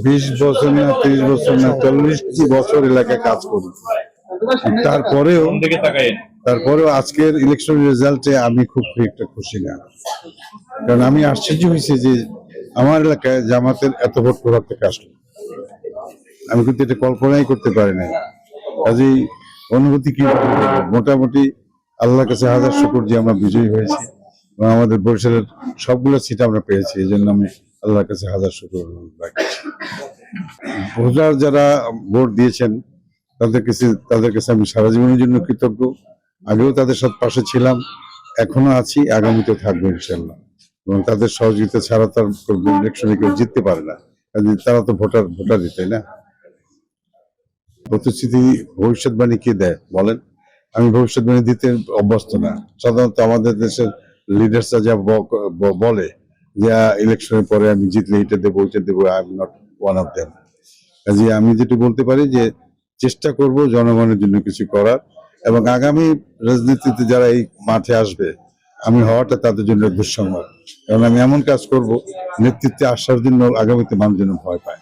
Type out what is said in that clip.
20 বছর না 30 বছর না 40টি বছর এলাকায় কাজ করি। তারপরেও তারপরেও আজকের ইলেকশন রেজাল্টে আমি খুব একটা খুশি না, কারণ আমি আশ্চর্য হয়েছি যে আমার এলাকায় জামাতের এত ভোট কোথা থেকে আসলো। আমি কিন্তু এটা কল্পনাই করতে পারি না। কাজেই অনুভূতি কি বলবো? মোটামুটি আল্লাহর কাছে হাজার শুকর যে আমরা বিজয়ী হয়েছি এবং আমাদের বরিশালের সবগুলো সিট আমরা পেয়েছি, এই জন্য আমি আল্লাহর কাছে হাজার শুকর রাখছি। ভোটার যারা ভোট দিয়েছেন তাদের কাছে আমি সারা জীবনের জন্য কৃতজ্ঞ। আগেও তাদের সাথে পাশে ছিলাম, এখনো আছি, আগামীতে থাকবো ইনশাল্লাহ। এবং তাদের সহযোগিতা ছাড়া তার ইলেকশনে কেউ জিততে পারে না, তারা তো ভোটারই, তাই না? প্রতিশ্রুতি ভবিষ্যৎবাণী কে দেয় বলেন? আমি ভবিষ্যৎবাণী দিতে অভ্যস্ত না। সাধারণত আমাদের দেশের লিডার্সরা যা বলে যে ইলেকশনের পরে আমি জিতলে এটা দেবো ওইটা দেবো, I am not one of them. কাজে আমি যেটা বলতে পারি যে চেষ্টা করব জনগণের জন্য কিছু করার, এবং আগামী রাজনীতিতে যারা এই মাঠে আসবে আমি হওয়াটা তাদের জন্য দুঃসংবাদ, কারণ আমি এমন কাজ করব নেতৃত্বে আসার জন্য আগামীতে মানুষ যেন ভয় পায়।